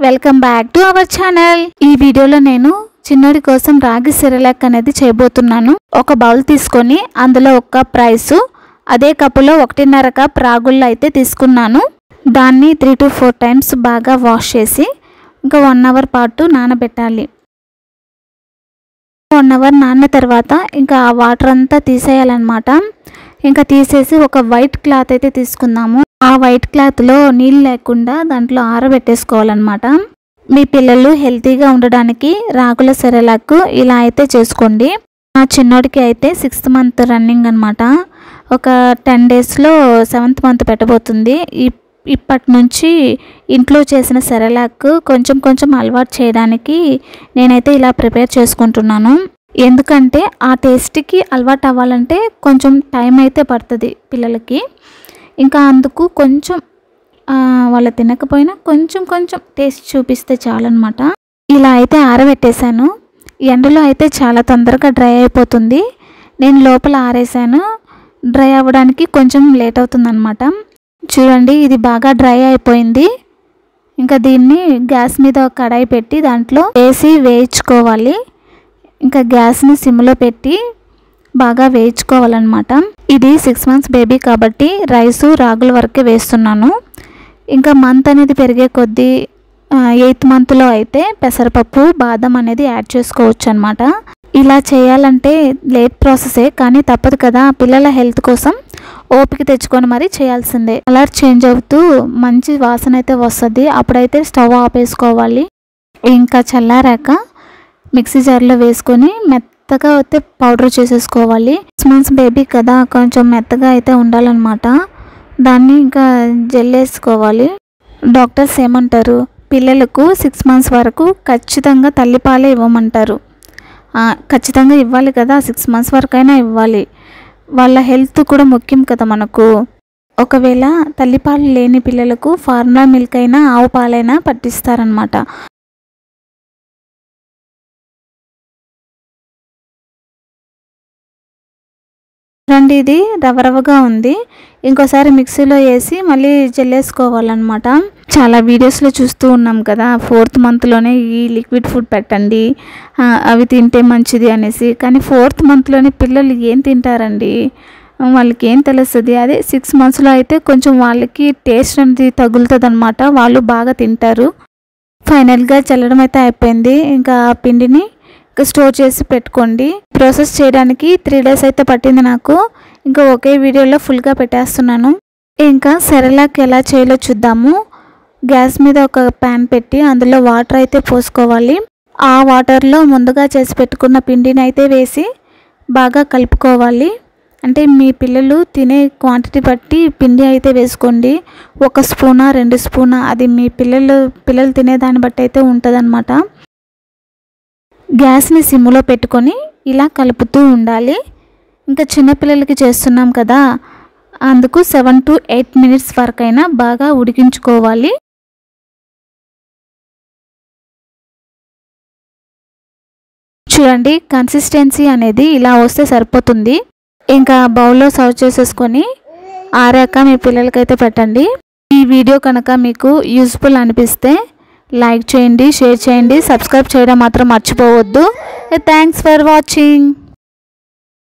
Welcome back to our channel. ఈ వీడియోలో నేను చిన్నోడి కోసం రాగి సెరలాక్ అనేది చేయబోతున్నాను. ఒక బౌల్ తీసుకొని అందులో ఒక కప్ రైస్, అదే కప్పులో 1.5 కప్ రాగుళ్ళు అయితే తీసుకున్నాను. దాన్ని 3 to 4 టైమ్స్ బాగా వాష్ చేసి ఇంకా 1 అవర్ పాటు నానబెట్టాలి. 1 అవర్ నానిన తర్వాత ఇంకా ఆ వాటర్ అంతా తీసేయాలన్నమాట. ఇంకా తీసేసి ఒక వైట్ క్లాత్ అయితే తీసుకుందాము. ఆ వైట్ క్లాత్లో నీళ్ళు లేకుండా దాంట్లో ఆరబెట్టేసుకోవాలన్నమాట. మీ పిల్లలు హెల్తీగా ఉండడానికి రాగుల సెరలాక్ ఇలా అయితే చేసుకోండి. మా చిన్నోడికి అయితే 6th మంత్ రన్నింగ్ అనమాట. ఒక 10 డేస్లో 7th మంత్ పెట్టబోతుంది. ఇప్పటి నుంచి ఇంట్లో చేసిన సెరలాక్ కొంచెం అలవాటు చేయడానికి నేనైతే ఇలా ప్రిపేర్ చేసుకుంటున్నాను. ఎందుకంటే ఆ టేస్ట్కి అలవాటు అవ్వాలంటే కొంచెం టైం అయితే పడుతుంది పిల్లలకి. ఇంకా అందుకు కొంచెం వాళ్ళు తినకపోయినా కొంచెం టేస్ట్ చూపిస్తే చాలన్నమాట. ఇలా అయితే ఆరబెట్టేశాను. ఎండలో అయితే చాలా తొందరగా డ్రై అయిపోతుంది. నేను లోపల ఆరేసాను. డ్రై అవ్వడానికి కొంచెం లేట్ అవుతుందన్నమాట. చూడండి, ఇది బాగా డ్రై అయిపోయింది. ఇంకా దీన్ని గ్యాస్ మీద ఒక కడాయి పెట్టి దాంట్లో వేసి వేయించుకోవాలి. ఇంకా గ్యాస్ని సిమ్లో పెట్టి బాగా వేయించుకోవాలన్నమాట. ఇది 6 months బేబీ కాబట్టి రైసు రాగుల వరకే వేస్తున్నాను. ఇంకా మంత్ అనేది పెరిగే కొద్దీ 8th మంత్లో అయితే పెసరపప్పు, బాదం అనేది యాడ్ చేసుకోవచ్చు అనమాట. ఇలా చేయాలంటే లేట్ ప్రాసెసే, కానీ తప్పదు కదా. పిల్లల హెల్త్ కోసం ఓపిక తెచ్చుకొని మరీ చేయాల్సిందే. కలర్ చేంజ్ అవుతూ మంచి వాసన అయితే వస్తుంది. అప్పుడైతే స్టవ్ ఆపేసుకోవాలి. ఇంకా చల్లారాక మిక్సీ జార్లో వేసుకొని మెత్తగా అయితే పౌడర్ చేసేసుకోవాలి. 6 months బేబీ కదా, కొంచెం మెత్తగా అయితే ఉండాలన్నమాట. దాన్ని ఇంకా జల్లేసుకోవాలి. డాక్టర్స్ ఏమంటారు, పిల్లలకు 6 months వరకు ఖచ్చితంగా తల్లిపాలే ఇవ్వమంటారు. ఖచ్చితంగా ఇవ్వాలి కదా, 6 months వరకైనా ఇవ్వాలి. వాళ్ళ హెల్త్ కూడా ముఖ్యం కదా మనకు. ఒకవేళ తల్లిపాలు లేని పిల్లలకు ఫార్ములా మిల్క్ అయినా ఆవు పాలైనా పట్టిస్తారనమాట. రండి, ఇది రవరవగా ఉంది. ఇంకోసారి మిక్సీలో వేసి మళ్ళీ జల్లేసుకోవాలన్నమాట. చాలా వీడియోస్లో చూస్తూ ఉన్నాం కదా, 4th మంత్లోనే ఈ లిక్విడ్ ఫుడ్ పెట్టండి, అవి తింటే మంచిది అనేసి. కానీ 4th మంత్లోనే పిల్లలు ఏం తింటారండి, వాళ్ళకి ఏం తెలుస్తుంది. అదే 6 monthsలో అయితే కొంచెం వాళ్ళకి టేస్ట్ అనేది తగులుతుంది అనమాట. వాళ్ళు బాగా తింటారు. ఫైనల్గా చల్లడం అయితే అయిపోయింది. ఇంకా ఆ పిండిని స్టోర్ చేసి పెట్టుకోండి. ప్రాసెస్ చేయడానికి 3 days అయితే పట్టింది నాకు. ఇంకా ఒకే వీడియోలో ఫుల్గా పెట్టేస్తున్నాను. ఇంకా సెరలాక్ ఎలా చేయాలో చూద్దాము. గ్యాస్ మీద ఒక ప్యాన్ పెట్టి అందులో వాటర్ అయితే పోసుకోవాలి. ఆ వాటర్లో ముందుగా చేసి పెట్టుకున్న పిండిని అయితే వేసి బాగా కలుపుకోవాలి. అంటే మీ పిల్లలు తినే క్వాంటిటీ బట్టి పిండి అయితే వేసుకోండి. 1 స్పూనా 2 స్పూనా, అది మీ పిల్లలు తినేదాన్ని బట్టి అయితే ఉంటుందన్నమాట. గ్యాస్ని సిమ్లో పెట్టుకొని ఇలా కలుపుతూ ఉండాలి. ఇంకా చిన్నపిల్లలకి చేస్తున్నాం కదా, అందుకు 7 to 8 minutes వరకైనా బాగా ఉడికించుకోవాలి. చూడండి, కన్సిస్టెన్సీ అనేది ఇలా వస్తే సరిపోతుంది. ఇంకా బౌల్లో సర్వ్ చేసేసుకొని ఆరాక మీ పిల్లలకైతే పెట్టండి. ఈ వీడియో కనుక మీకు యూస్ఫుల్ అనిపిస్తే లైక్ చేయండి, షేర్ చేయండి, సబ్స్క్రైబ్ చేయడం మాత్రం మర్చిపోవద్దు. Thanks for watching.